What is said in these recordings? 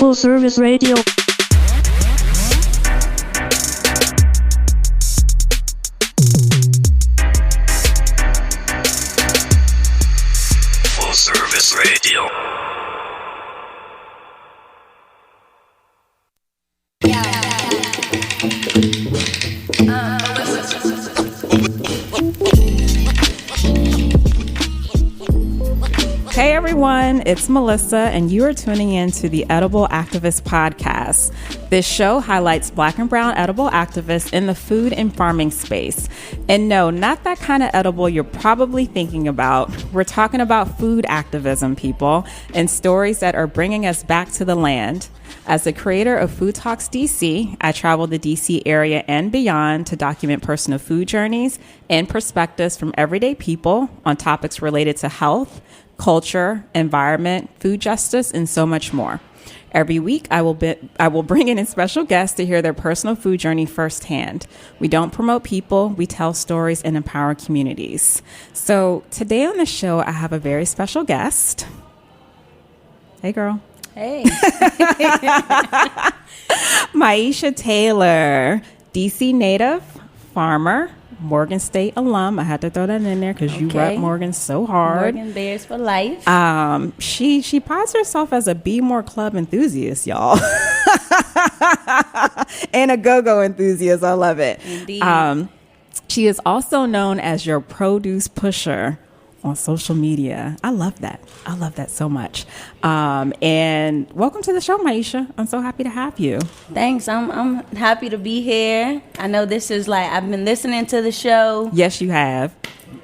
Full Service Radio. Full Service Radio. Hey everyone, it's Melissa, and you are tuning in to the Edible Activist Podcast. This show highlights Black and brown edible activists in the food and farming space. And no, not that kind of edible you're probably thinking about. We're talking about food activism, people, and stories that are bringing us back to the land. As the creator of Food Talks DC, I travel the DC area and beyond to document personal food journeys and perspectives from everyday people on topics related to health, culture, environment, food justice, and so much more. Every week, I will bring in a special guest to hear their personal food journey firsthand. We don't promote people, we tell stories and empower communities. So today on the show, I have a very special guest. Hey, girl. Hey. Myeasha Taylor, DC native, farmer, Morgan State alum. I had to throw that in there because you rep Morgan so hard. Morgan Bears for life. She prides herself as a Bmore club enthusiast, y'all. And a go-go enthusiast. I love it. Indeed. She is also known as your produce pusher on social media. I love that. I love that so much. And welcome to the show, Myeasha. I'm so happy to have you. Thanks. I'm happy to be here. I know this is like, I've been listening to the show. Yes, you have.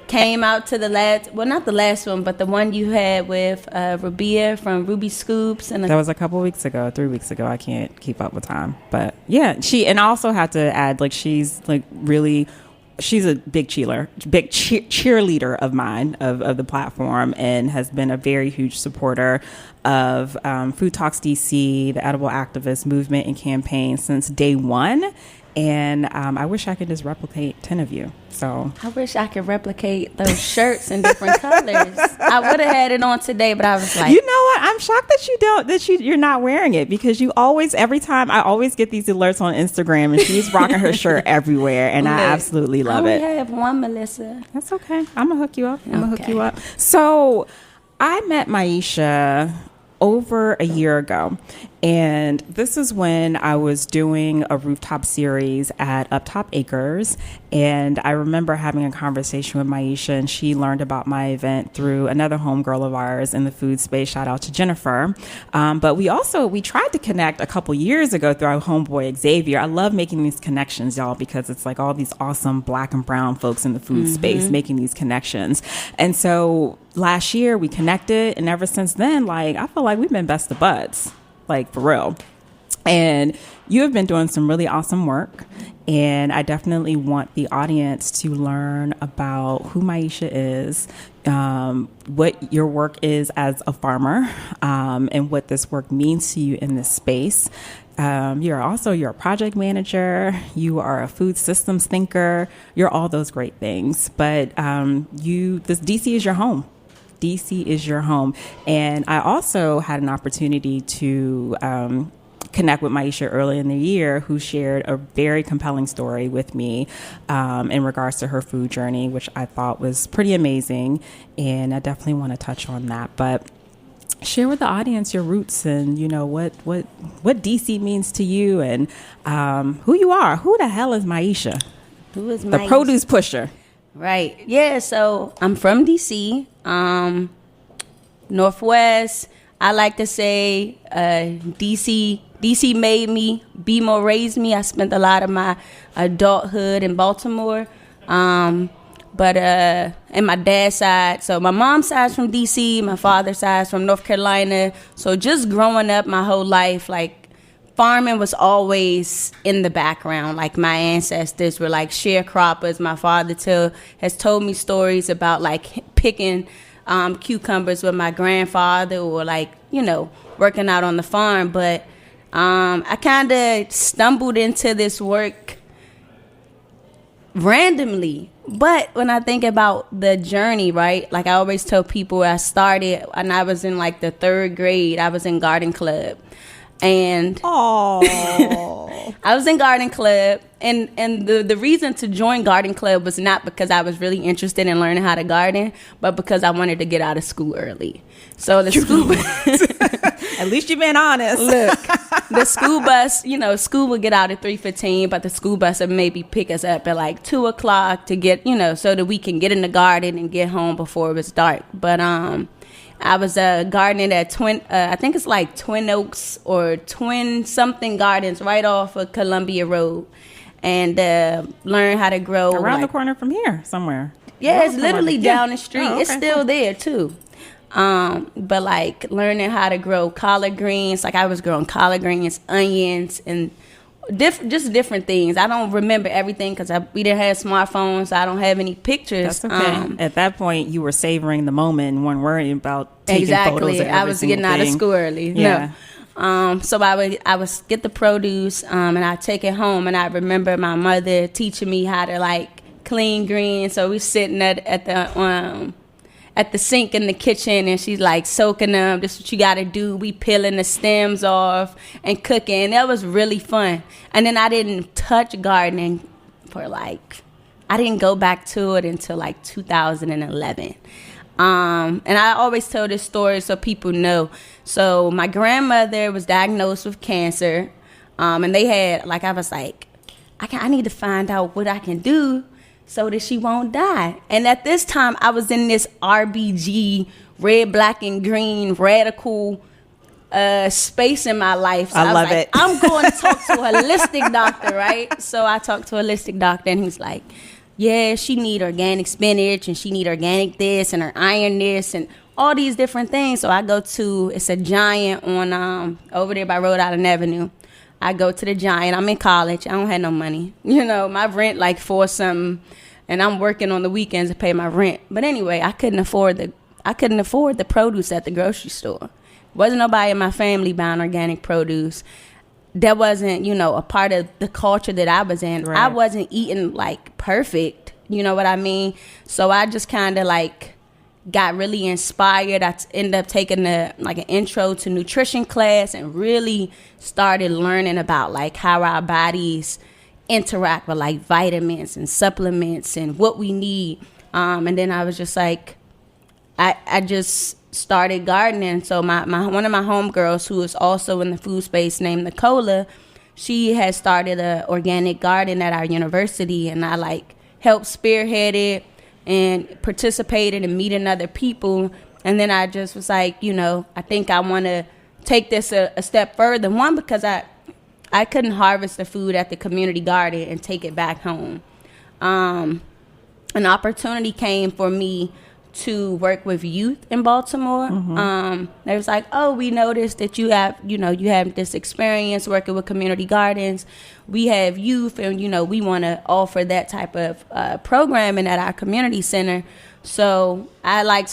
Came out to the last, well, not the last one, but the one you had with Rabia from Ruby Scoops. And that was a couple weeks ago, 3 weeks ago. I can't keep up with time. But yeah, and I also have to add, like, she's like really... She's a big cheerleader of mine, of the platform, and has been a very huge supporter of Food Talks DC, the edible activist movement and campaign since day one. And I wish I could just replicate 10 of you. So I wish I could replicate those shirts in different colors. I would have had it on today, but I was like, you know what? I'm shocked that you're not wearing it, because you always, every time I always get these alerts on Instagram, and she's rocking her shirt everywhere, and I absolutely love it. I only have one, Melissa. That's okay. I'm gonna hook you up. So I met Myeasha over a year ago, and this is when I was doing a rooftop series at Uptop Acres, and I remember having a conversation with Myeasha, and she learned about my event through another homegirl of ours in the food space. Shout out to Jennifer. But we tried to connect a couple years ago through our homeboy Xavier. I love making these connections, y'all, because it's like all these awesome Black and brown folks in the food space making these connections. And so last year we connected, and ever since then, like, I feel like we've been best of buds, like, for real. And you have been doing some really awesome work, and I definitely want the audience to learn about who Myeasha is, what your work is as a farmer, and what this work means to you in this space. You're a project manager, you are a food systems thinker, you're all those great things, but DC is your home. DC is your home. And I also had an opportunity to connect with Myeasha early in the year, who shared a very compelling story with me in regards to her food journey, which I thought was pretty amazing. And I definitely want to touch on that. But share with the audience your roots and, you know, what DC means to you, and who you are. Who the hell is Myeasha? Who is Myeasha? The produce pusher. Right. Yeah. So I'm from DC, Northwest. I like to say DC made me, Bmore raised me. I spent a lot of my adulthood in Baltimore. But and my dad's side, so my mom's side's from DC, my father's side's from North Carolina. So just growing up my whole life, like, farming was always in the background. Like, my ancestors were like sharecroppers. My father has told me stories about, like, picking cucumbers with my grandfather, or, like, you know, working out on the farm. But I kind of stumbled into this work randomly. But when I think about the journey, right, like, I always tell people, I started when I was in, like, the 3rd grade. I was in garden club. And I was in garden club, and the reason to join garden club was not because I was really interested in learning how to garden, but because I wanted to get out of school early. So the school at least you've been honest. Look, the school bus, school would get out at 3:15, but the school bus would maybe pick us up at like 2:00 to get, so that we can get in the garden and get home before it was dark. But I was gardening at I think it's like Twin Oaks or Twin something gardens right off of Columbia Road, and learn how to grow around the corner from here somewhere. Yeah, it's literally down the street. Oh, okay, it's still there too. But like learning how to grow collard greens, like I was growing collard greens, onions, and different things. I don't remember everything because we didn't have smartphones. So I don't have any pictures. That's okay. At that point, you were savoring the moment and weren't worrying about taking photos of every I was getting out of school early. Yeah. No. So I would get the produce and I'd take it home, and I remember my mother teaching me how to like clean greens. So we sitting at the sink in the kitchen, and she's like soaking them. This is what you got to do. We peeling the stems off and cooking. And that was really fun. And then I didn't touch gardening I didn't go back to it until like 2011. And I always tell this story so people know. So my grandmother was diagnosed with cancer. And they had, I was like, I need to find out what I can do so that she won't die. And at this time, I was in this RBG, red, black, and green, radical space in my life. So I love it. I'm going to talk to a holistic doctor, right? So I talked to a holistic doctor, and he's like, yeah, she need organic spinach, and she need organic this, and her iron this, and all these different things. So I go to, it's a Giant on over there by Rhode Island Avenue. I go to the Giant. I'm in college. I don't have no money. My rent like $4 something, and I'm working on the weekends to pay my rent. But anyway, I couldn't afford the produce at the grocery store. Wasn't nobody in my family buying organic produce. That wasn't, a part of the culture that I was in. Right. I wasn't eating like perfect. You know what I mean? So I just kind of got really inspired. I ended up taking an intro to nutrition class and really started learning about how our bodies interact with vitamins and supplements and what we need. And then I was just I just started gardening. So my one of my homegirls, who is also in the food space, named Nicola, she has started an organic garden at our university, and I helped spearhead it and participated in meeting other people. And then I just was I think I want to take this a step further. One, because I couldn't harvest the food at the community garden and take it back home. An opportunity came for me to work with youth in Baltimore. Mm-hmm. They was oh, we noticed that you have this experience working with community gardens. We have youth, and we want to offer that type of programming at our community center. So I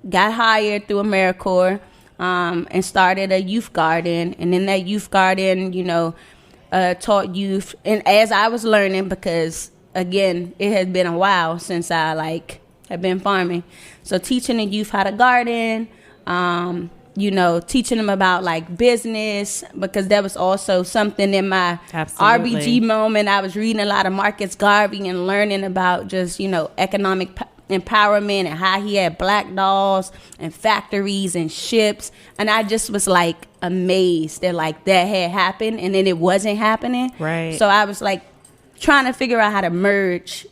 got hired through AmeriCorps and started a youth garden. And in that youth garden, taught youth. And as I was learning, because again, it has been a while since I have been farming. So teaching the youth how to garden, teaching them about business, because that was also something in my RBG moment. I was reading a lot of Marcus Garvey and learning about just, economic empowerment and how he had black dolls and factories and ships. And I just was amazed that that had happened and then it wasn't happening. Right. So I was trying to figure out how to merge,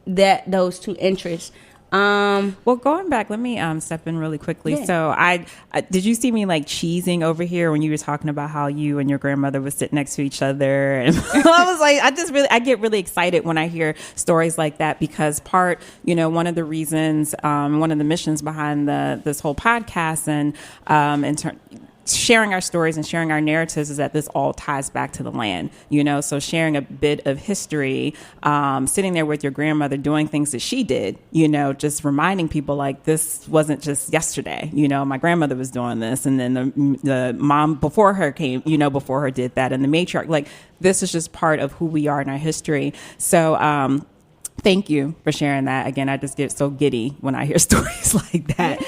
those two interests. Well, going back, let me step in really quickly. Yeah. So I did you see me cheesing over here when you were talking about how you and your grandmother would sit next to each other? And I was I get really excited when I hear stories like that, because one of the reasons, one of the missions behind this whole podcast and sharing our stories and sharing our narratives is that this all ties back to the land, so sharing a bit of history, sitting there with your grandmother doing things that she did, just reminding people this wasn't just yesterday, my grandmother was doing this, and then the mom before her came, before her did that, and the matriarch, this is just part of who we are in our history. So thank you for sharing that. Again, I just get so giddy when I hear stories like that.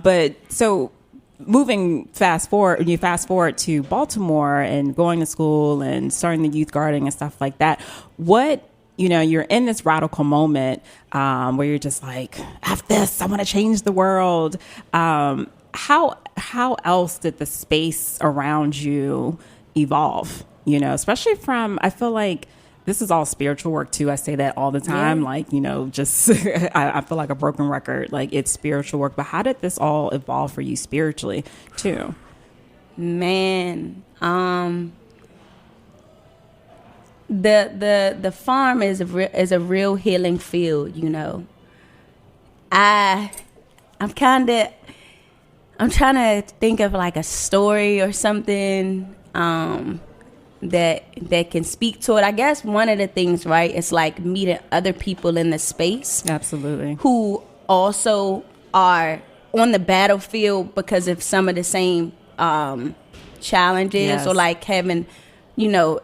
But so moving fast forward, you fast forward to Baltimore and going to school and starting the youth gardening and stuff like that. What, you're in this radical moment where you're just like, F this, I want to change the world. How else did the space around you evolve? Especially from, I feel like this is all spiritual work too. I say that all the time. Yeah. Like, just I feel like a broken record. Like, it's spiritual work. But how did this all evolve for you spiritually too? Man, the farm is a real healing field. I'm trying to think of like a story or something that can speak to it. I guess one of the things, right, is like meeting other people in the space. Absolutely. Who also are on the battlefield because of some of the same challenges. Yes. Or like having,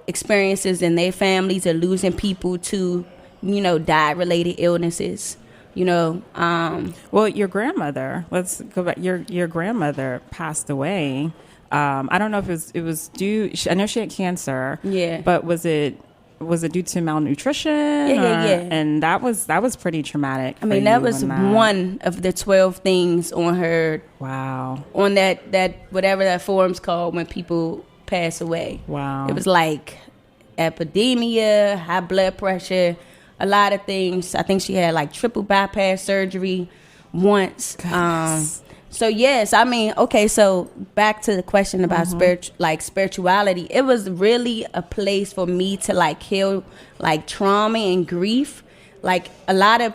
experiences in their families or losing people to, diet-related illnesses. Well, your grandmother, let's go back. Your grandmother passed away. I don't know if it was due. I know she had cancer. Yeah. But was it due to malnutrition? Yeah. And that was pretty traumatic. I mean, that was one of the 12 things on her. Wow. On that whatever that forum's called when people pass away. Wow. It was like epidemia, high blood pressure, a lot of things. I think she had like triple bypass surgery once. So yes, I mean, okay, so back to the question about spirituality. It was really a place for me to like heal like trauma and grief. Like a lot of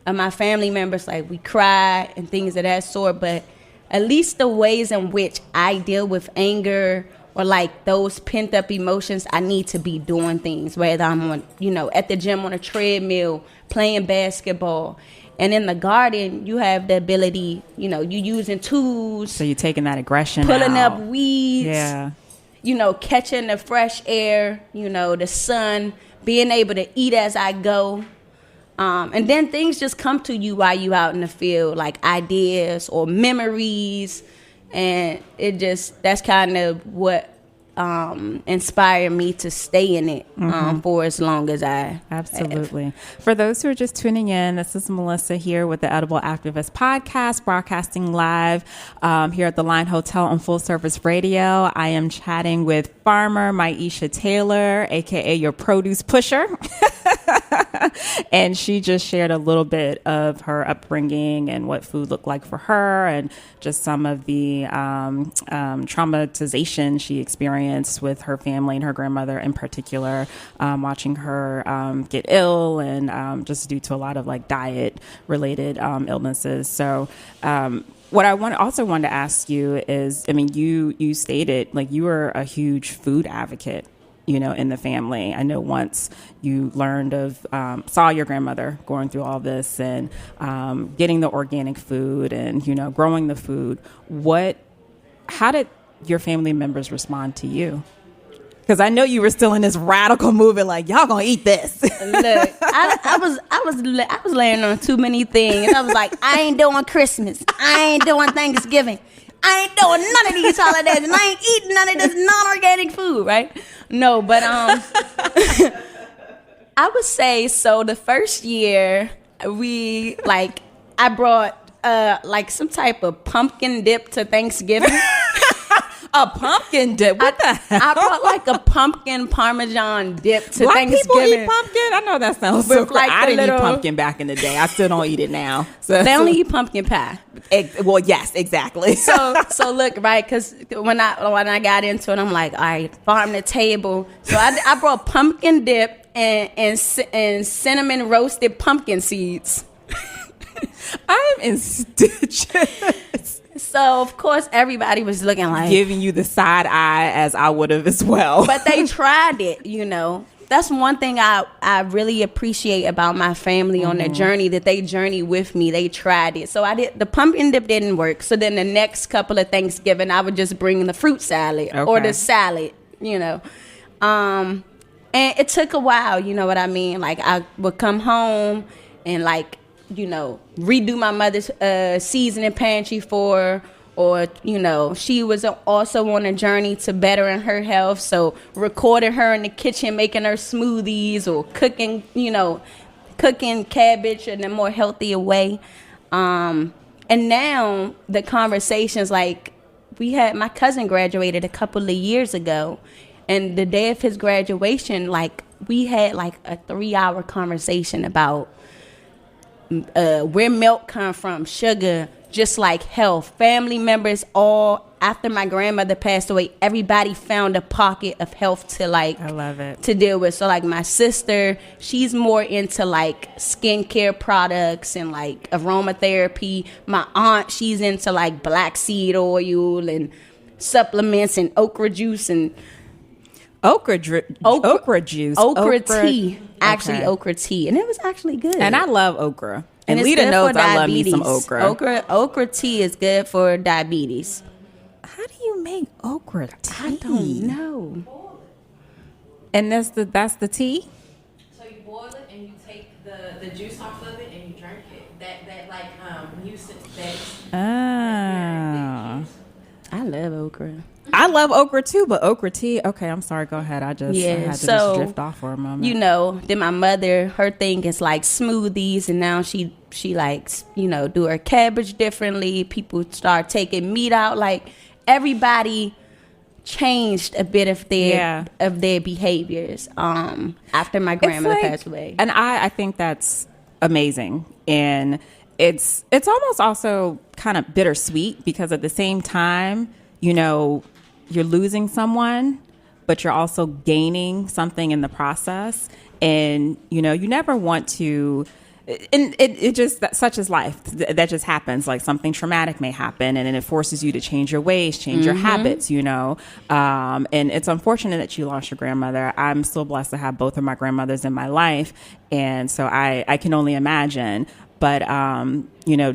my family members, like we cry and things of that sort, but at least the ways in which I deal with anger or like those pent up emotions, I need to be doing things, whether I'm on, at the gym on a treadmill, playing basketball. And in the garden, you have the ability, you using tools. So you're taking that aggression pulling out. Up weeds. Yeah. Catching the fresh air, the sun, being able to eat as I go. And then things just come to you while you out in the field, like ideas or memories. And that's kind of what inspired me to stay in it for as long as I Absolutely. have. For those who are just tuning in, this is Melissa here with the Edible Activist Podcast, broadcasting live here at the Line Hotel on Full Service Radio. I am chatting with farmer Myeasha Taylor, aka your produce pusher. And she just shared a little bit of her upbringing and what food looked like for her, and just some of the traumatization she experienced with her family and her grandmother in particular, watching her get ill and just due to a lot of like diet related illnesses. So what I also wanted to ask you is, I mean, you stated like you were a huge food advocate, in the family. I know once you learned of, saw your grandmother going through all this and getting the organic food and, growing the food. How did your family members respond to you? Because I know you were still in this radical movement, like, y'all gonna eat this. Look, I was laying on too many things. I was like, I ain't doing Christmas. I ain't doing Thanksgiving. I ain't doing none of these holidays, and I ain't eating none of this non-organic food, right? No, but I would say so. The first year I brought some type of pumpkin dip to Thanksgiving. A pumpkin dip? What the hell? I brought like a pumpkin Parmesan dip to Black Thanksgiving. People eat pumpkin? I know that sounds so crazy. I didn't eat pumpkin back in the day. I still don't eat it now. They only eat pumpkin pie. Well, yes, exactly. So look, right? Because when I got into it, I'm like, all right, farm to table. So I brought pumpkin dip and cinnamon roasted pumpkin seeds. I am in stitches. So, of course, everybody was looking like... giving you the side eye as I would have as well. But they tried it, That's one thing I really appreciate about my family on their journey, that they journey with me. They tried it. So the pumpkin dip didn't work. So then the next couple of Thanksgiving, I would just bring the fruit salad or the salad, And it took a while, you know what I mean? Like, I would come home and redo my mother's seasoning pantry for her, or, you know, she was also on a journey to bettering her health. So recording her in the kitchen, making her smoothies or cooking, you know, cooking cabbage in a more healthier way. And now the conversations, like, my cousin graduated a couple of years ago, and the day of his graduation, like, we had like a 3-hour conversation about where milk come from, sugar, just like health. Family members, all after my grandmother passed away, everybody found a pocket of health to, like, I love it, to deal with. So like my sister, she's more into like skincare products and like aromatherapy. My aunt, she's into like black seed oil and supplements and okra juice and okra juice, okra tea. Actually, okay. Okra tea, and it was actually good. And I love okra. And Lita knows I love me some okra. Okra tea is good for diabetes. How do you make okra tea? I don't know. And that's the tea? So you boil it and you take the juice off of it and you drink it. That like mucin Oh. I love okra. I love okra too, but okra tea. Okay, I'm sorry. Go ahead. I had to just drift off for a moment. You know, then my mother, her thing is like smoothies, and now she likes, you know, do her cabbage differently. People start taking meat out. Like, everybody changed a bit of their behaviors after my grandmother passed away. And I think that's amazing. And it's almost also kind of bittersweet, because at the same time, you know, you're losing someone, but you're also gaining something in the process. And, you know, you never want to, and it just, such is life. That just happens. Like, something traumatic may happen, and then it forces you to change your ways, change your habits, you know. And it's unfortunate that you lost your grandmother. I'm still blessed to have both of my grandmothers in my life. And so I can only imagine. But, you know,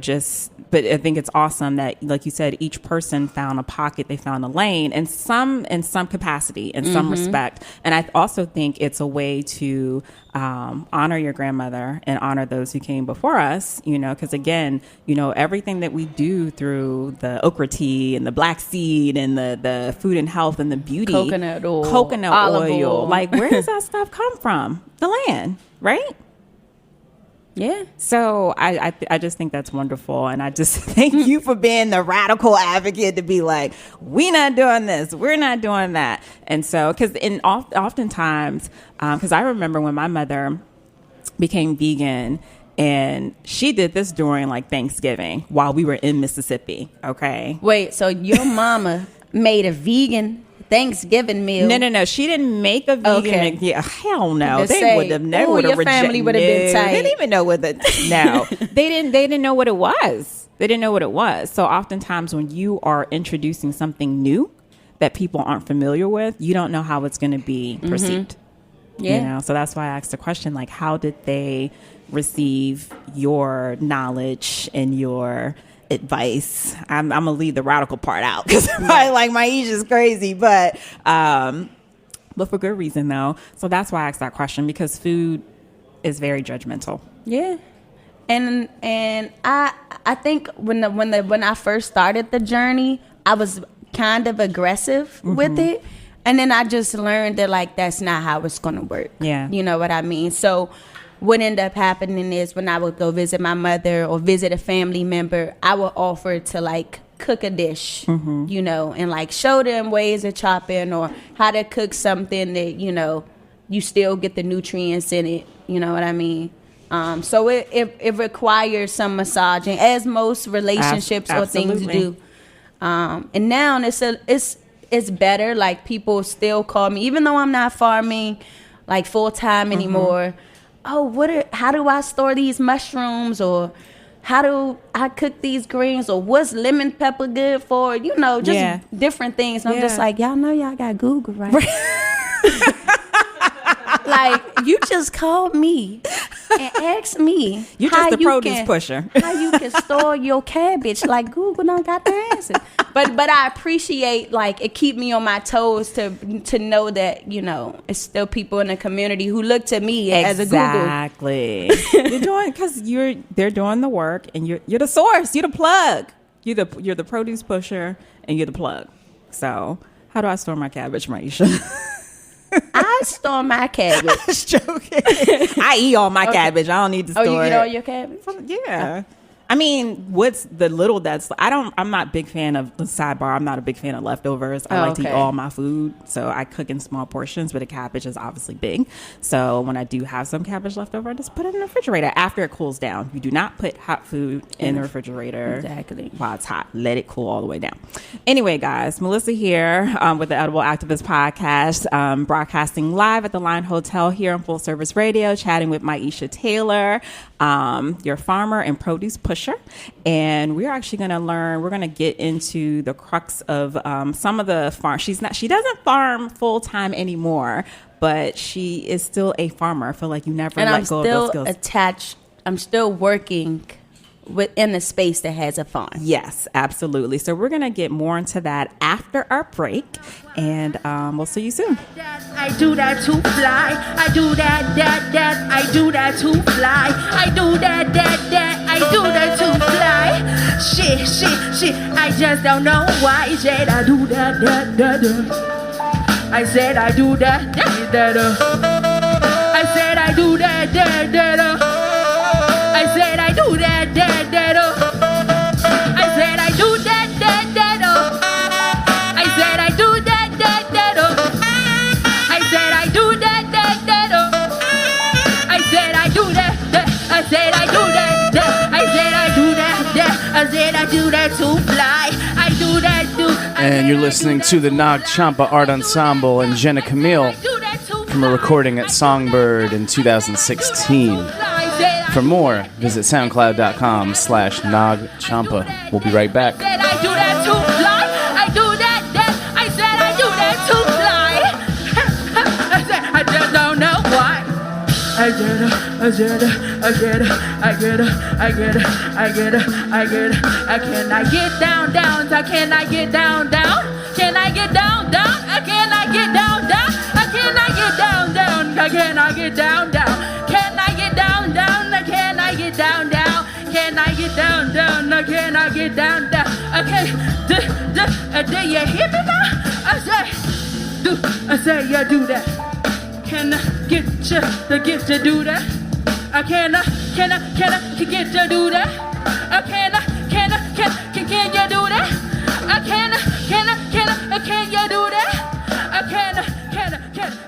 but I think it's awesome that, like you said, each person found a pocket, they found a lane, and in some capacity, in some respect. And I also think it's a way to honor your grandmother and honor those who came before us, you know, because, again, you know, everything that we do through the okra tea and the black seed and the food and health and the beauty. Coconut oil. Like, where does that stuff come from? The land, right? Yeah. So I just think that's wonderful. And I just thank you for being the radical advocate to be like, we're not doing this, we're not doing that. And so, because oftentimes, because I remember when my mother became vegan, and she did this during like Thanksgiving while we were in Mississippi. Okay. Wait, so your mama made a vegan Thanksgiving meal? No. She didn't make a vegan. Yeah, hell no. They would have rejected. Family would have been tight. They didn't even know what they didn't know what it was. They didn't know what it was. So oftentimes when you are introducing something new that people aren't familiar with, you don't know how it's going to be perceived. Yeah. You know, so that's why I asked the question, like, how did they receive your knowledge and your advice? I'm gonna leave the radical part out, because probably like Myeasha's crazy, but for good reason though. So that's why I asked that question, because food is very judgmental. Yeah. And I think when I first started the journey, I was kind of aggressive with it, and then I just learned that, like, that's not how it's gonna work. Yeah, you know what I mean. So what ended up happening is, when I would go visit my mother or visit a family member, I would offer to, like, cook a dish, you know, and like show them ways of chopping or how to cook something that, you know, you still get the nutrients in it. You know what I mean? So it requires some massaging, as most relationships or things do. And now it's better. Like, people still call me, even though I'm not farming like full time anymore. Oh, how do I store these mushrooms, or how do I cook these greens, or what's lemon pepper good for? You know, just different things. And I'm just like, y'all know y'all got Google, right? Like, you just called me and asked me. You just the produce pusher. How you can store your cabbage. Like, Google don't got the answer. But I appreciate, like, it keep me on my toes to know that, you know, it's still people in the community who look to me as a Google. Exactly. You're doing, because they're doing the work, and you're the source. You're the plug. You're the produce pusher and you're the plug. So how do I store my cabbage, Myeasha? I store my cabbage. I was joking. I eat all my cabbage. I don't need to store it. Oh, you eat all your cabbage? Yeah. I mean, what's the little that's I'm not a big fan of the sidebar. I'm not a big fan of leftovers. I like to eat all my food. So I cook in small portions, but a cabbage is obviously big. So when I do have some cabbage left over, I just put it in the refrigerator after it cools down. You do not put hot food in the refrigerator while it's hot. Let it cool all the way down. Anyway, guys, Melissa here with the Edible Activist Podcast, broadcasting live at the Line Hotel here on Full Service Radio, chatting with Myeasha Taylor, your farmer and produce pusher. And we're actually we're going to get into the crux of some of the farm. She doesn't farm full time anymore, but she is still a farmer. I feel like you never let go of those skills. Attached. I'm still working within a space that has a farm. Yes, absolutely. So we're going to get more into that after our break, and we'll see you soon. I do that to fly. I do that. I do that to fly. I do that. I do that to fly. Shit. I just don't know why. I said I do that. I said I do that. I said I do that. I said I do that. I said I do that. I said I do that. I said I do that. I said I do that. I said I do that. I said I do that. I said I do that to fly. I do that. And you're listening to the Nag Champa Art Ensemble and Jenna Camille from a recording at Songbird in 2016. For more, visit soundcloud.com/nagchampa. We'll be right back. I do that to fly. I do that. I said I do that to fly. I just don't know why. I get it. Can I get down? Can I get down? Can I get down? Can I get down? Can I get down? Can I get down? Can I get down? Can I get down? Can I get down? Can I get down? Okay, do you hear me now? I say you do that. Can I get you to do that? Can I get you to do that? Can you do that? Can you do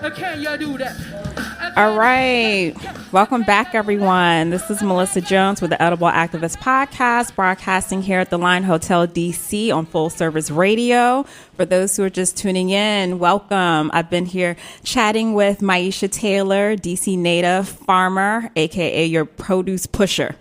that? Can you do that? All right. Welcome back, everyone. This is Melissa Jones with the Edible Activist Podcast, broadcasting here at the Line Hotel DC on Full Service Radio. For those who are just tuning in, welcome. I've been here chatting with Myeasha Taylor, DC native farmer, aka your produce pusher.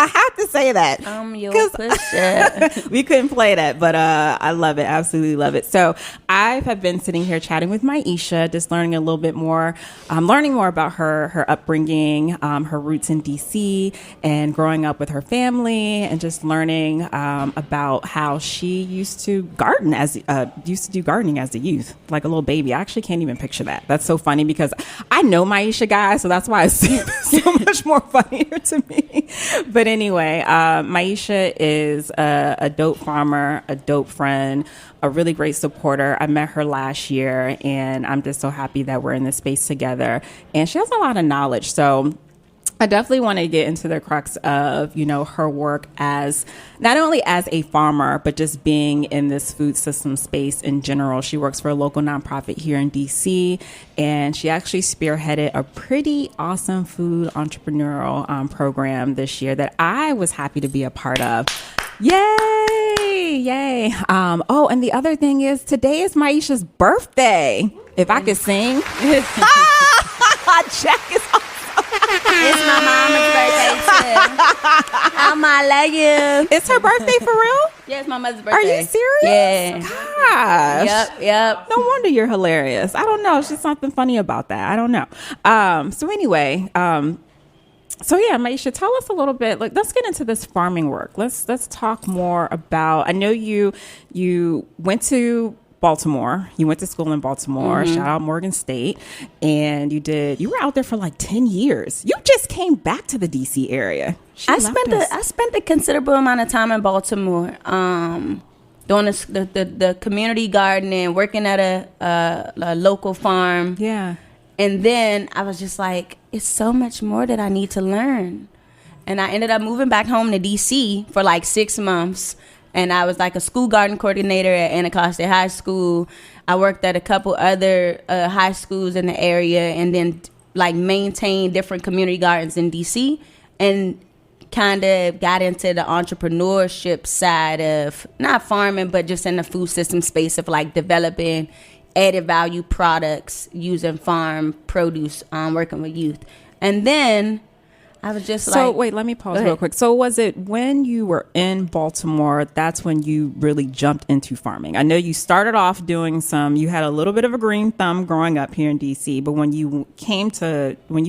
I have to say that. Your pusher. We couldn't play that, but I love it. Absolutely love it. So I have been sitting here chatting with Myeasha, just learning a little bit more, learning more about her upbringing, her roots in DC, and growing up with her family, and just learning about how she used to do gardening as a youth, like a little baby. I actually can't even picture that. That's so funny because I know Myeasha, guys, so that's why it seems so much more funnier to me. But anyway, Myeasha is a dope farmer, a dope friend, a really great supporter. I met her last year, and I'm just so happy that we're in this space together. And she has a lot of knowledge. So I definitely want to get into the crux of, her work as not only as a farmer, but just being in this food system space in general. She works for a local nonprofit here in DC, and she actually spearheaded a pretty awesome food entrepreneurial program this year that I was happy to be a part of. Yay! And the other thing is, today is Myeasha's birthday. If I could sing. Jack is awesome. It's my mama's birthday too. How am I like you? It's her birthday for real? Yeah, it's my mother's birthday. Are you serious? Yeah. Gosh. Yep. No wonder you're hilarious. I don't know. It's just something funny about that. I don't know. Myeasha, tell us a little bit. Let's get into this farming work. Let's talk more about. I know you went to Baltimore. You went to school in Baltimore. Mm-hmm. Shout out Morgan State. And you were out there for like 10 years. You just came back to the DC area. I spent a considerable amount of time in Baltimore, doing the community gardening, working at a local farm. Yeah. And then I was just like, it's so much more that I need to learn. And I ended up moving back home to DC for like 6 months. And I was like a school garden coordinator at Anacostia High School. I worked at a couple other high schools in the area, and then like maintained different community gardens in DC, and kind of got into the entrepreneurship side of not farming, but just in the food system space of like developing added value products using farm produce, working with youth. And then I was just so wait, let me pause real quick. So was it when you were in Baltimore, that's when you really jumped into farming? I know you started off doing you had a little bit of a green thumb growing up here in DC, but when you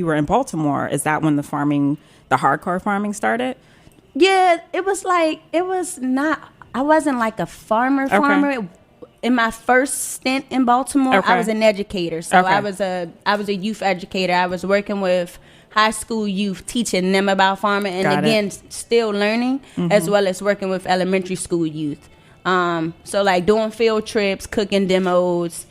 were in Baltimore, is that when the hardcore farming started? Yeah, it was not, I wasn't like a farmer. In my first stint in Baltimore, I was an educator. So I was a youth educator. I was working with high school youth, teaching them about farming, and still learning, as well as working with elementary school youth. So like doing field trips, cooking demos,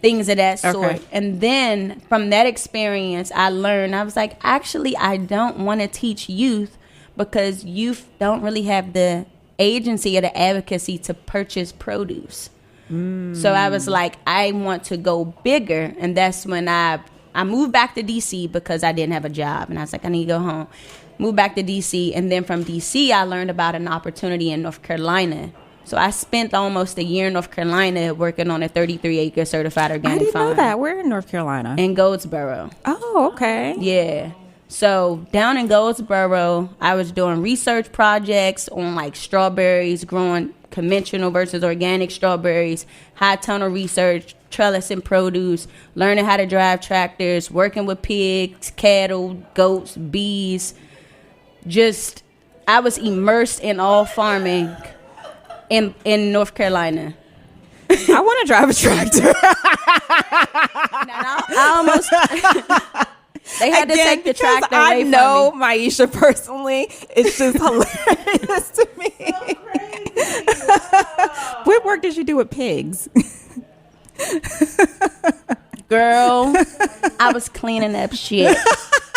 things of that sort. And then from that experience, I learned, I was like, actually, I don't want to teach youth because youth don't really have the agency or the advocacy to purchase produce. So I was like, I want to go bigger. And that's when I moved back to DC because I didn't have a job. And I was like, I need to go home. Moved back to DC. And then from DC, I learned about an opportunity in North Carolina. So I spent almost a year in North Carolina working on a 33-acre certified organic farm. I didn't know that. Where in North Carolina? In Goldsboro. Oh, okay. Yeah. So down in Goldsboro, I was doing research projects on like strawberries, growing conventional versus organic strawberries, high tunnel research, trellising produce, learning how to drive tractors, working with pigs, cattle, goats, bees. Just, I was immersed in all farming in North Carolina. I want to drive a tractor. I almost... They had to take the tractor away from me. I know Myeasha personally. It's just hilarious to me. So crazy. What work did you do with pigs? Girl, I was cleaning up shit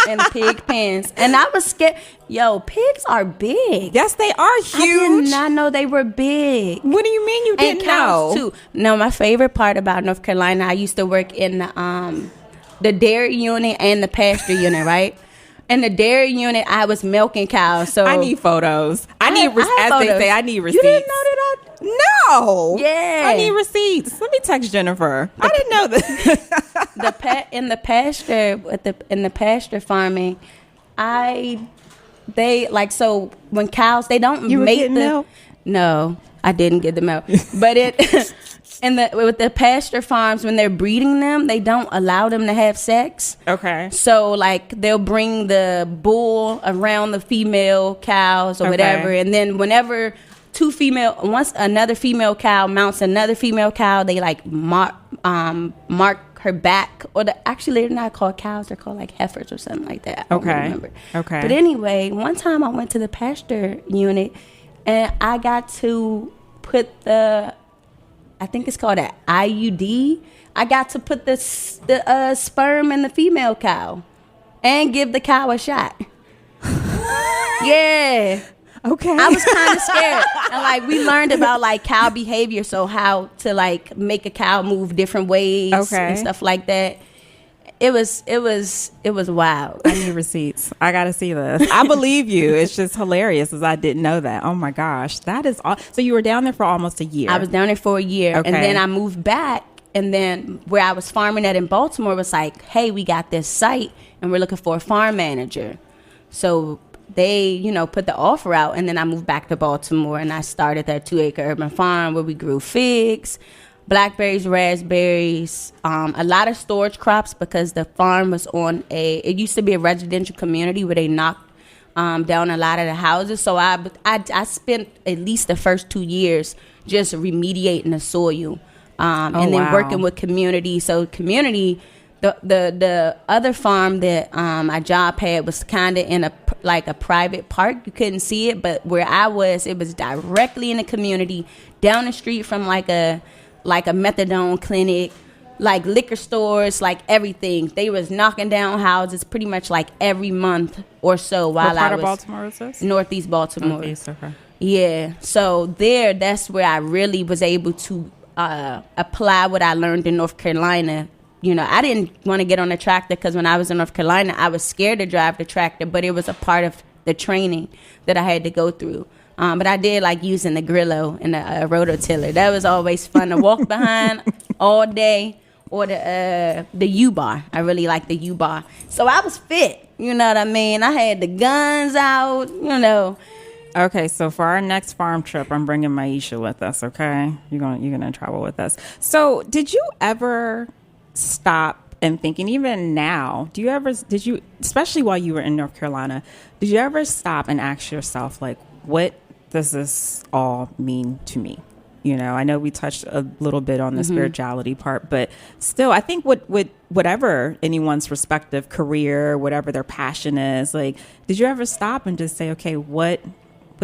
in pig pens. And I was scared. Yo, pigs are big. Yes, they are huge. I did not know they were big. What do you mean you didn't know? Too. No, my favorite part about North Carolina, I used to work in the dairy unit and the pasture unit, right? In the dairy unit, I was milking cows. So I need photos. I need receipts. I need receipts. You didn't know that? No. Yeah. I need receipts. Let me text Jennifer. I didn't know that. In the pasture farming, so when cows, they don't make milk. No, I didn't get the milk, but with the pasture farms, when they're breeding them, they don't allow them to have sex. Okay. So like they'll bring the bull around the female cows or whatever, and then whenever once another female cow mounts another female cow, they like mark her back, or actually they're not called cows, they're called like heifers or something like that. I don't remember. Okay. But anyway, one time I went to the pasture unit and I got to put I think it's called an IUD. I got to put the sperm in the female cow and give the cow a shot. Yeah. Okay. I was kind of scared. And like we learned about like cow behavior, so how to like make a cow move different ways and stuff like that. It was wild. I need receipts. I gotta see this. I believe you. It's just hilarious as I didn't know that. Oh my gosh. That is all. So you were down there for almost a year. I was down there for a year. And then I moved back, and then where I was farming at in Baltimore was like, hey, we got this site and we're looking for a farm manager. So they, put the offer out, and then I moved back to Baltimore and I started that 2-acre urban farm where we grew figs, blackberries, raspberries, a lot of storage crops because the farm was it used to be a residential community where they knocked down a lot of the houses. So I spent at least the first 2 years just remediating the soil. And then working with community. So community, the other farm that my job had was kind of in a private park. You couldn't see it, but where I was, it was directly in the community, down the street from like a methadone clinic, like liquor stores, like everything. They was knocking down houses pretty much like every month or so while I was. What part of Baltimore is this? Northeast Baltimore. Northeast, okay. Yeah. So that's where I really was able to apply what I learned in North Carolina. You know, I didn't want to get on a tractor because when I was in North Carolina, I was scared to drive the tractor, but it was a part of the training that I had to go through. But I did like using the Grillo and the rototiller. That was always fun to walk behind all day. Or the U-bar. I really like the U-bar. So I was fit. You know what I mean? I had the guns out, you know. Okay, so for our next farm trip, I'm bringing Myeasha with us, okay? You're gonna travel with us. So did you ever stop and think, and even now, did you, especially while you were in North Carolina, did you ever stop and ask yourself, like, what does this all mean to me? You know, I know we touched a little bit on the spirituality part, but still, I think whatever anyone's respective career, whatever their passion is, like, did you ever stop and just say, okay, what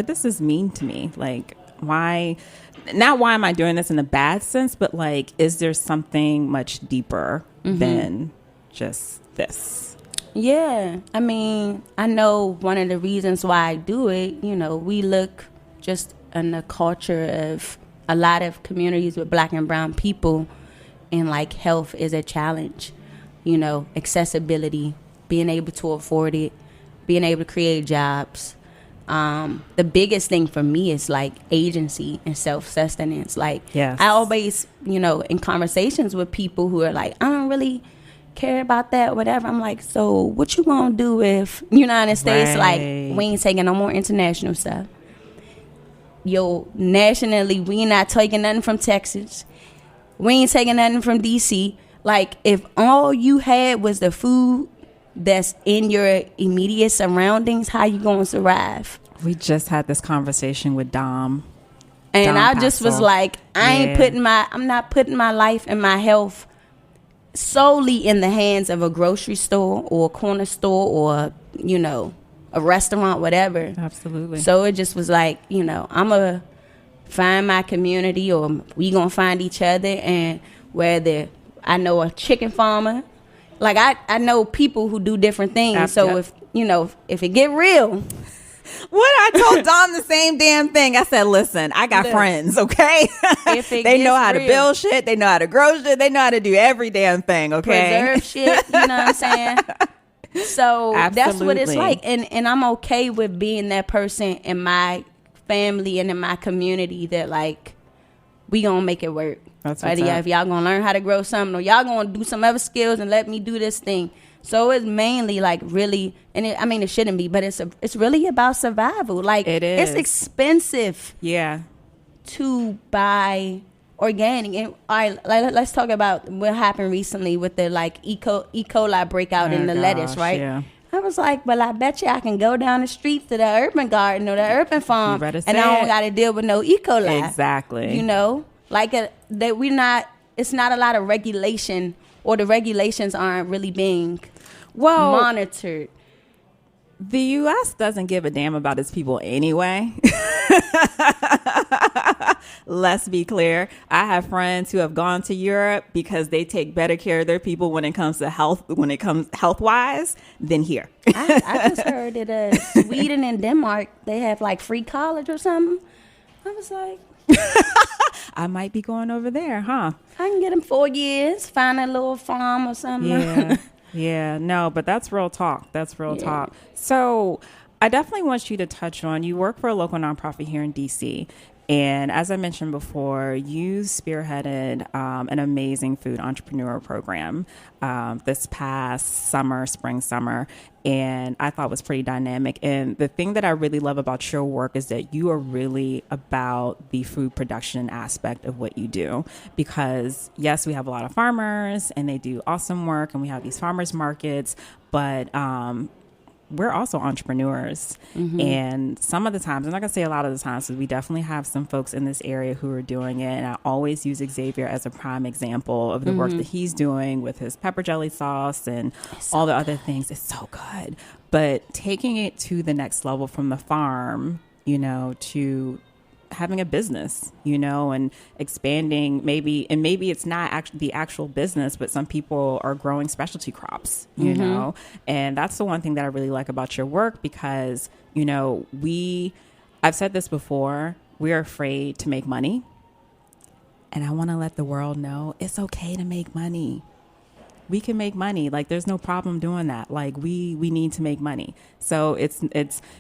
does this mean to me? Like, why am I doing this in a bad sense, but like, is there something much deeper than just this? Yeah. I mean, I know one of the reasons why I do it, you know, we look just in the culture of a lot of communities with Black and brown people, and like health is a challenge, you know, accessibility, being able to afford it, being able to create jobs. The biggest thing for me is like agency and self-sustenance. Like, yes. I always, you know, in conversations with people who are like, I don't really care about that, whatever. I'm like, so what you gonna do if United States, like, we ain't taking no more international stuff? Yo, nationally, we not taking nothing from Texas. We ain't taking nothing from DC. Like, if all you had was the food that's in your immediate surroundings, how you gonna survive? We just had this conversation with Dom. And I just was like, I'm not putting my life and my health solely in the hands of a grocery store or a corner store or, you know, a restaurant, whatever. Absolutely. So it just was like, you know, I'm going to find my community, or we going to find each other. And whether I know a chicken farmer, like I know people who do different things. So if, you know, if it get real. What I told Dom the same damn thing. I said, listen, I got friends, okay? They know how to build shit. They know how to grow shit. They know how to do every damn thing, okay? Preserve shit, you know what I'm saying? So that's what it's like. And I'm okay with being that person in my family and in my community that, like, we gonna make it work. That's right? If y'all gonna learn how to grow something, or y'all gonna do some other skills and let me do this thing. So it's mainly like really, and it shouldn't be, but it's really about survival. Like, it is. It's expensive. Yeah. To buy organic. And all right, let's talk about what happened recently with the like E. coli breakout in the lettuce, right? Yeah. I was like, well, I bet you I can go down the street to the urban garden or the urban farm, and I don't got to deal with no E. coli. Exactly. You know, like that it's not a lot of regulation, or the regulations aren't really being monitored. The U.S. doesn't give a damn about its people anyway. Let's be clear. I have friends who have gone to Europe because they take better care of their people when it comes to health, health-wise, than here. I just heard that Sweden and Denmark, they have like free college or something. I was like, I might be going over there, huh? I can get them 4 years, find a little farm or something. Yeah. Yeah, no, but that's real talk. That's real talk. So I definitely want you to touch on, you work for a local nonprofit here in DC. And as I mentioned before, you spearheaded an amazing food entrepreneur program this past spring, summer. And I thought was pretty dynamic. And the thing that I really love about your work is that you are really about the food production aspect of what you do. Because yes, we have a lot of farmers and they do awesome work, and we have these farmers markets, but we're also entrepreneurs. And some of the times, I'm not gonna say a lot of the times, because we definitely have some folks in this area who are doing it. And I always use Xavier as a prime example of the work that he's doing with his pepper jelly sauce and all the other things. It's so good. But taking it to the next level from the farm, you know, to having a business, you know, and expanding maybe it's not actually the actual business, but some people are growing specialty crops, you know, and that's the one thing that I really like about your work, because, you know, I've said this before, we're afraid to make money. And I want to let the world know it's okay to make money. We can make money. Like, there's no problem doing that. Like, we need to make money. So it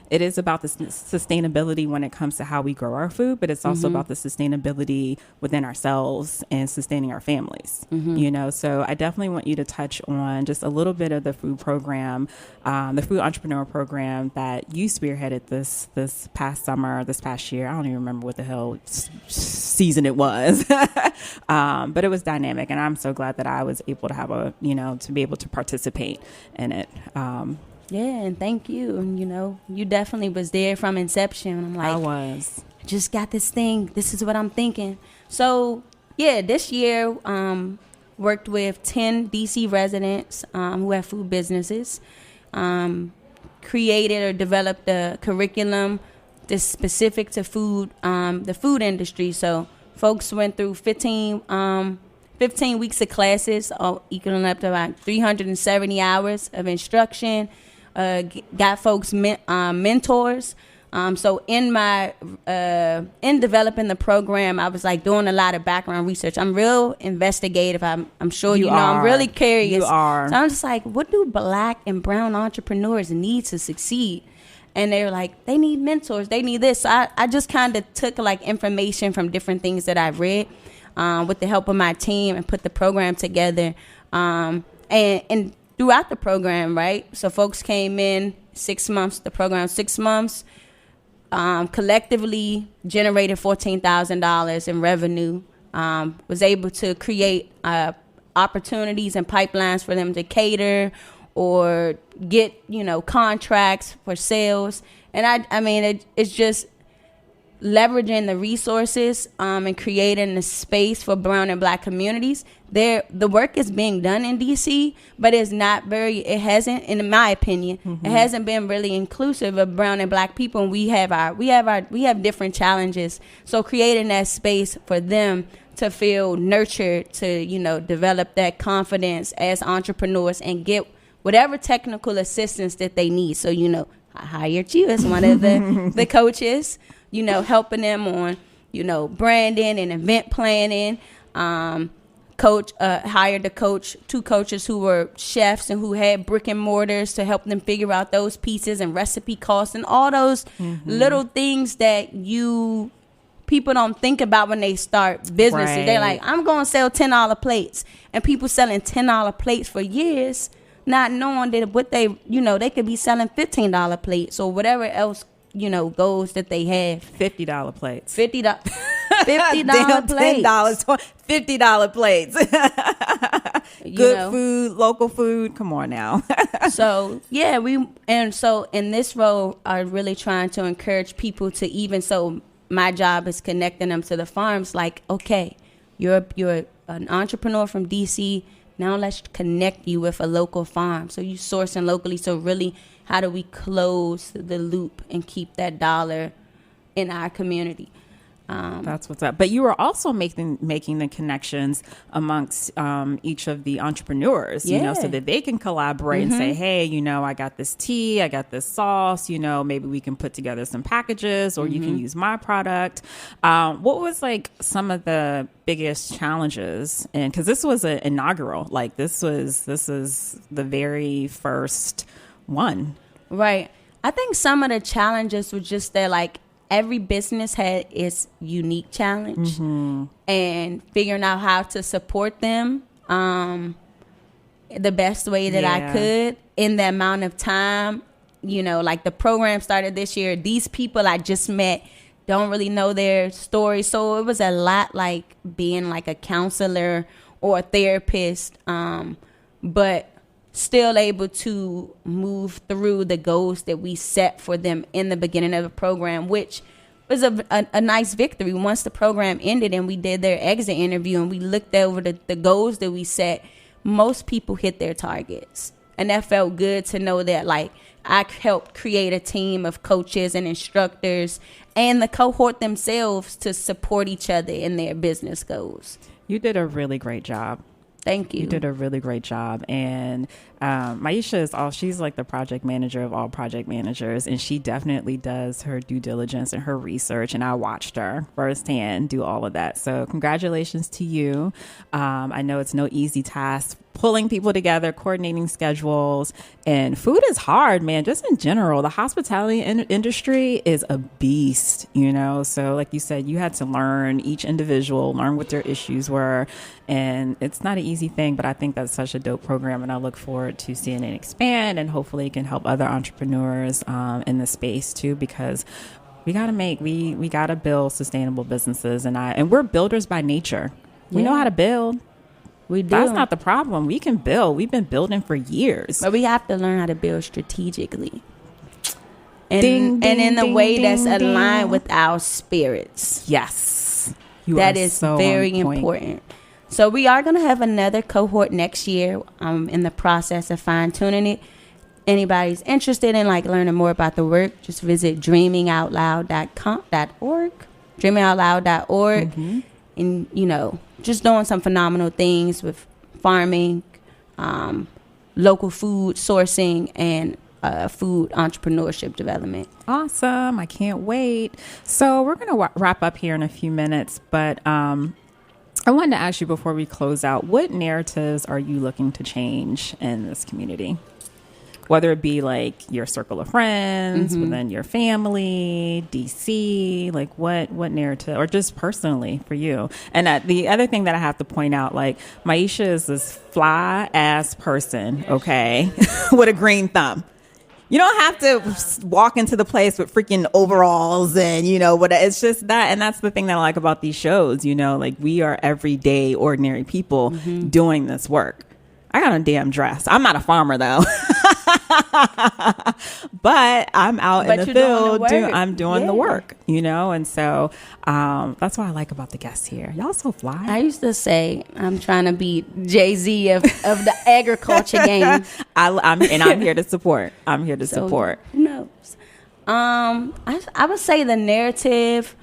is about the sustainability when it comes to how we grow our food, but it's also about the sustainability within ourselves and sustaining our families, you know? So I definitely want you to touch on just a little bit of the food program, the food entrepreneur program that you spearheaded this past summer, this past year. I don't even remember what the hell season it was, but it was dynamic. And I'm so glad that I was able to have to be able to participate in it. Yeah, and thank you. And, you know, you definitely was there from inception. I'm like, I was. Just got this thing. This is what I'm thinking. So, yeah, this year, worked with 10 DC residents who have food businesses, created or developed a curriculum that's specific to food, the food industry. So folks went through 15 weeks of classes, equaling up to about 370 hours of instruction. Got folks mentors. So in developing the program, I was like doing a lot of background research. I'm real investigative. I'm sure you know. I'm really curious. You are. So I'm just like, what do Black and brown entrepreneurs need to succeed? And they were like, they need mentors. They need this. So I just kind of took like information from different things that I've read with the help of my team and put the program together. And throughout the program, right? So folks came in 6 months, the program 6 months, collectively generated $14,000 in revenue, was able to create opportunities and pipelines for them to cater or get, contracts for sales. And I mean, it's just leveraging the resources and creating the space for brown and Black communities. The work is being done in DC, but it hasn't, in my opinion, it hasn't been really inclusive of brown and Black people. And we have different challenges. So creating that space for them to feel nurtured, to, develop that confidence as entrepreneurs and get whatever technical assistance that they need. So, I hired you as one of the coaches, helping them on, branding and event planning. Hired two coaches who were chefs and who had brick and mortars to help them figure out those pieces and recipe costs and all those little things that people don't think about when they start businesses. Right. They're like, I'm going to sell $10 plates, and people selling $10 plates for years, not knowing that what they could be selling $15 plates or whatever else goals that they have. $50 plates. $50 plates. $50 plates. Good food, local food. Come on now. So yeah, so in this role, I'm really trying to encourage people to so my job is connecting them to the farms. Like, okay, you're an entrepreneur from DC. Now let's connect you with a local farm. So you sourcing locally. So really, how do we close the loop and keep that dollar in our community? That's what's up. But you were also making the connections amongst each of the entrepreneurs, so that they can collaborate and say, hey, I got this tea, I got this sauce, maybe we can put together some packages, or you can use my product. What was like some of the biggest challenges? And because this was an inaugural, like this is the very first one. Right. I think some of the challenges were just that, like, every business had its unique challenge, and figuring out how to support them the best way that I could in the amount of time. Like the program started this year. These people I just met don't really know their story. So it was a lot like being like a counselor or a therapist. But still able to move through the goals that we set for them in the beginning of the program, which was a nice victory. Once the program ended and we did their exit interview and we looked over the goals that we set, most people hit their targets. And that felt good to know that, like, I helped create a team of coaches and instructors and the cohort themselves to support each other in their business goals. You did a really great job. Thank you. You did a really great job. And Myeasha she's like the project manager of all project managers. And she definitely does her due diligence and her research. And I watched her firsthand do all of that. So congratulations to you. I know it's no easy task pulling people together, coordinating schedules, and food is hard, man. Just in general, the hospitality industry is a beast, you know? So like you said, you had to learn each individual, learn what their issues were. And it's not an easy thing, but I think that's such a dope program. And I look forward to seeing it expand, and hopefully it can help other entrepreneurs in the space too, because we got to build sustainable businesses. And we're builders by nature. We know how to build. We do. That's not the problem. We can build. We've been building for years. But we have to learn how to build strategically. And in a way that's aligned with our spirits. Yes. That is so very important. So we are going to have another cohort next year. I'm in the process of fine-tuning it. Anybody's interested in like learning more about the work, just visit dreamingoutloud.org. Dreamingoutloud.org. Mm-hmm. And, you know, just doing some phenomenal things with farming, local food sourcing, and food entrepreneurship development. Awesome. I can't wait. So we're going to wrap up here in a few minutes, but I wanted to ask you before we close out, what narratives are you looking to change in this community? Whether it be like your circle of friends, within your family, DC, like what narrative, or just personally for you. And the other thing that I have to point out, like Myeasha is this fly ass person, okay, with a green thumb. You don't have to walk into the place with freaking overalls and, you know, what it's just that. And that's the thing that I like about these shows, you know, like we are everyday ordinary people doing this work. I got a damn dress. I'm not a farmer though. But I'm out in the field. I'm doing the work, you know? And so that's what I like about the guests here. Y'all so fly. I used to say I'm trying to be Jay-Z of the agriculture game. I'm here to support. I'm here to support. Who knows? I would say the narrative,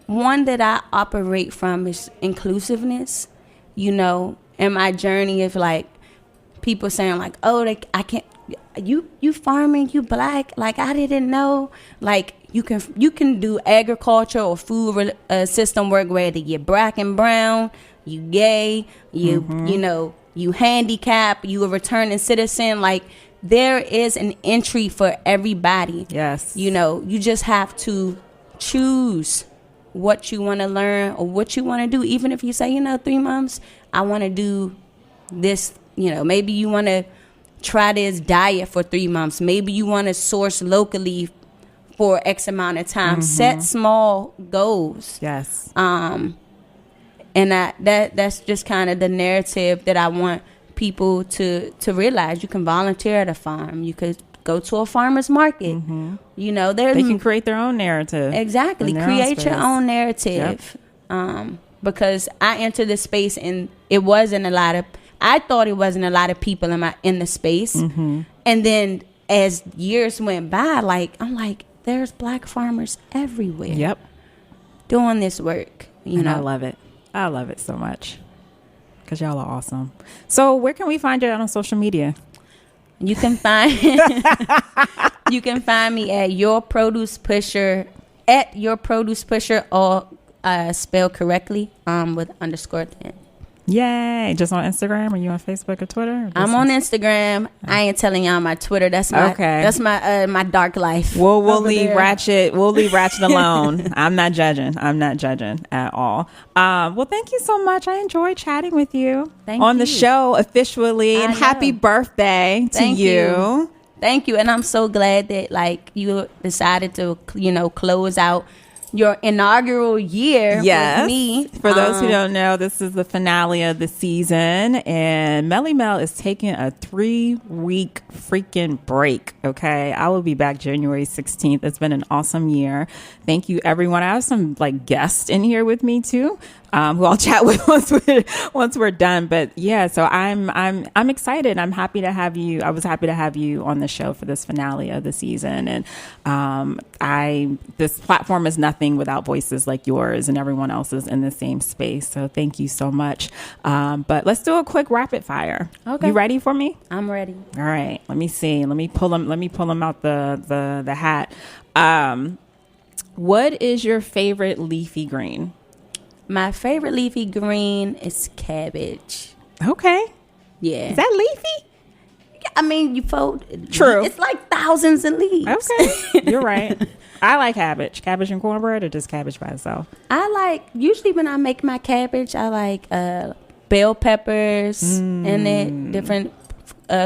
one that I operate from is inclusiveness, you know, in my journey of like people saying like, oh, I can't, you farming, you black, like I didn't know, like you can do agriculture or food system work whether you're black and brown, you gay, you know, you handicap, you a returning citizen, like there is an entry for everybody. Yes. You know, you just have to choose what you want to learn or what you want to do. Even if you say, you know, 3 months, I want to do this, you know, maybe you want to try this diet for 3 months. Maybe you want to source locally for X amount of time. Set small goals. Yes. And that's just kind of the narrative that I want people to realize. You can volunteer at a farm. You could go to a farmer's market. You know, they can create their own narrative. Exactly. Create your own narrative. Yep. Because I entered this space and I thought it wasn't a lot of people in the space. And then as years went by, I'm like, there's black farmers everywhere. Yep. Doing this work. You know, I love it. I love it so much. Because y'all are awesome. So where can we find you on social media? You can find me at Your Produce Pusher, all spelled correctly, with _ then. Yay. Just on Instagram? Are you on Facebook or Twitter? I'm on Instagram. I ain't telling y'all my Twitter. That's my dark life. We'll leave Ratchet alone. I'm not judging at all. Well, thank you so much. I enjoyed chatting with you on the show officially. And happy birthday to you. Thank you. And I'm so glad that you decided to, close out your inaugural year with me. For those who don't know, this is the finale of the season, and Melly Mel is taking a 3-week freaking break. Okay, I will be back January 16th. It's been an awesome year. Thank you, everyone. I have some like guests in here with me too, who I'll chat with once we're done. But yeah, so I'm excited. I'm happy to have you. I was happy to have you on the show for this finale of the season, and this platform is nothing without voices like yours and everyone else's in the same space. So thank you so much. But let's do a quick rapid fire. Okay. You ready for me? I'm ready. All right. Let me see. Let me pull them out the hat. What is your favorite leafy green? My favorite leafy green is cabbage. Okay. Yeah. Is that leafy? I mean, you fold. True. It's like thousands of leaves. Okay. You're right. I like cabbage. Cabbage and cornbread, or just cabbage by itself? Usually when I make my cabbage, I like bell peppers in it, different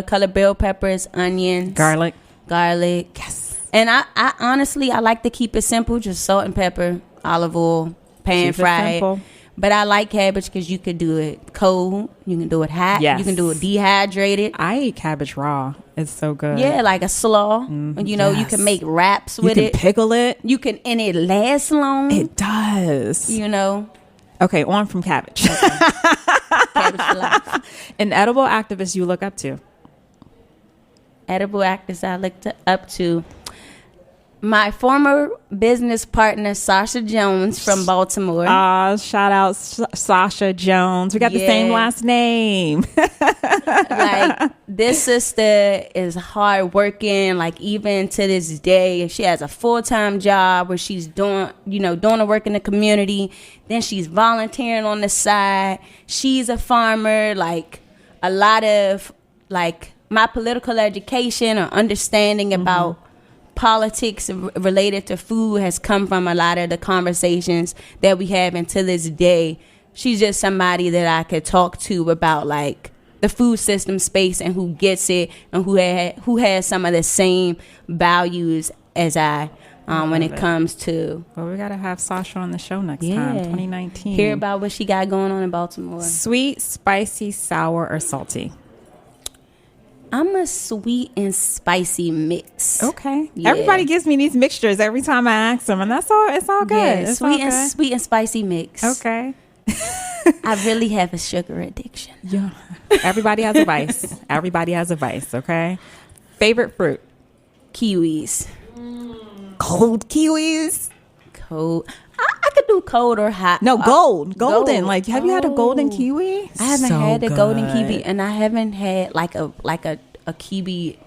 color bell peppers, onions, Garlic. Yes. And I honestly, I like to keep it simple, just salt and pepper, olive oil, pan fried. But I like cabbage because you could do it cold, you can do it hot, Yes. you can do it dehydrated. I eat cabbage raw. It's so good. Yeah, like a slaw. And you Yes. can make wraps You with can it. pickle it. You can, and it lasts long. It does. Okay, on from cabbage. Cabbage for life. An edible activist you look up to? Edible actors I looked up to. My former business partner, Sasha Jones from Baltimore. Shout out Sasha Jones. We got the same last name. Like, this sister is hardworking. Like, even to this day, she has a full-time job where she's doing the work in the community. Then she's volunteering on the side. She's a farmer. Like, a lot of, like, my political education or understanding about politics related to food has come from a lot of the conversations that we have, and to this day she's just somebody that I could talk to about like the food system space and who gets it and who has some of the same values as I when it comes to. Well, we gotta have Sasha on the show next time, 2019. Hear about what she got going on in Baltimore. Sweet, spicy, sour, or salty? I'm a sweet and spicy mix. Okay. Yeah. Everybody gives me these mixtures every time I ask them, and that's all. It's all good. Yeah, it's sweet all and spicy mix. Okay. I really have a sugar addiction. Yeah. Everybody has a vice. Everybody has a vice. Okay. Favorite fruit? Kiwis. Cold kiwis. Cold. I could do cold or hot. No, golden. Gold. Like, have you had a golden kiwi? I haven't So had a golden good. kiwi, and I haven't had like a kiwi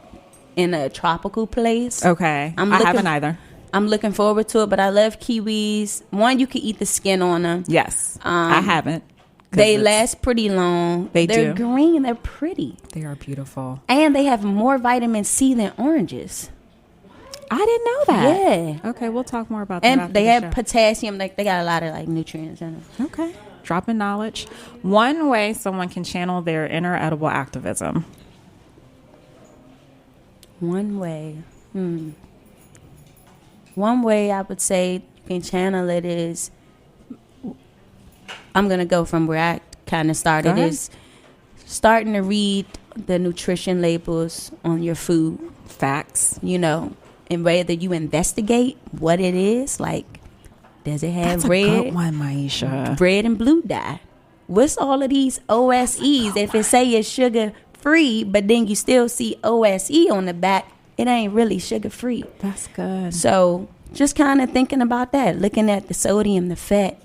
in a tropical place. Okay. I haven't either. I'm looking forward to it, but I love kiwis. One, you can eat the skin on them. Yes. I haven't. They last pretty long. They're They're green. They're pretty. They are beautiful. And they have more vitamin C than oranges. I didn't know that. Yeah. Okay, we'll talk more about that. And after they the have show. potassium. Like, they got a lot of like nutrients in them. Okay. Dropping knowledge. One way someone can channel their inner edible activism. One way. One way I would say you can channel it is, I'm going to go from where I kind of started, is starting to read the nutrition labels on your food. Facts. And whether you investigate what it is, like, does it have That's red? a good one, Myeasha. Red and blue dye. What's all of these OSEs? If it say it's sugar free, but then you still see OSE on the back, it ain't really sugar free. That's good. So just kind of thinking about that, looking at the sodium, the fat,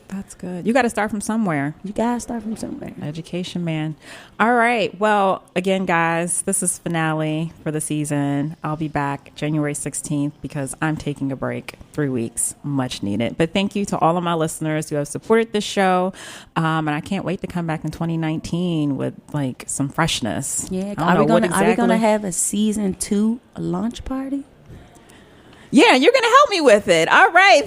That's good. You got to start from somewhere. You got to start from somewhere. Education, man. All right. Well, again, guys, this is finale for the season. I'll be back January 16th because I'm taking a break, 3 weeks, much needed. But thank you to all of my listeners who have supported this show. And I can't wait to come back in 2019 with like some freshness. Yeah. Are we going to have a season 2 launch party? Yeah, you're going to help me with it. All right.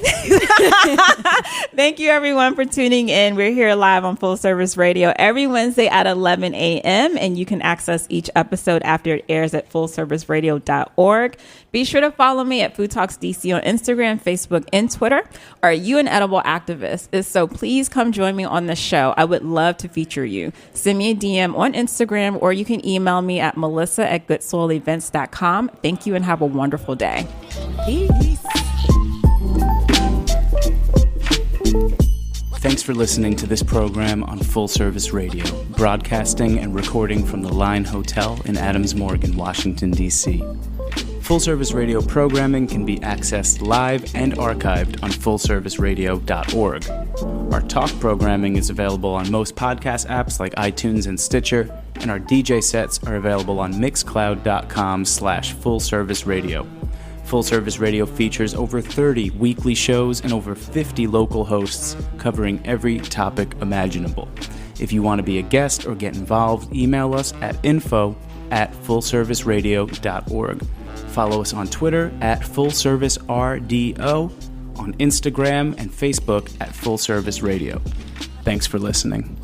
Thank you, everyone, for tuning in. We're here live on Full Service Radio every Wednesday at 11 a.m. And you can access each episode after it airs at fullserviceradio.org. Be sure to follow me at Food Talks DC on Instagram, Facebook, and Twitter. Are you an edible activist? If so, please come join me on the show. I would love to feature you. Send me a DM on Instagram, or you can email me at melissa@goodsoilevents.com. Thank you and have a wonderful day. Peace. Thanks for listening to this program on Full Service Radio, broadcasting and recording from the Line Hotel in Adams Morgan, Washington, D.C. Full Service Radio programming can be accessed live and archived on fullserviceradio.org. Our talk programming is available on most podcast apps like iTunes and Stitcher, and our DJ sets are available on mixcloud.com/fullserviceradio. Full Service Radio features over 30 weekly shows and over 50 local hosts covering every topic imaginable. If you want to be a guest or get involved, email us at info@fullserviceradio.org. Follow us on Twitter at FullServiceRDO, on Instagram and Facebook at Full Service Radio. Thanks for listening.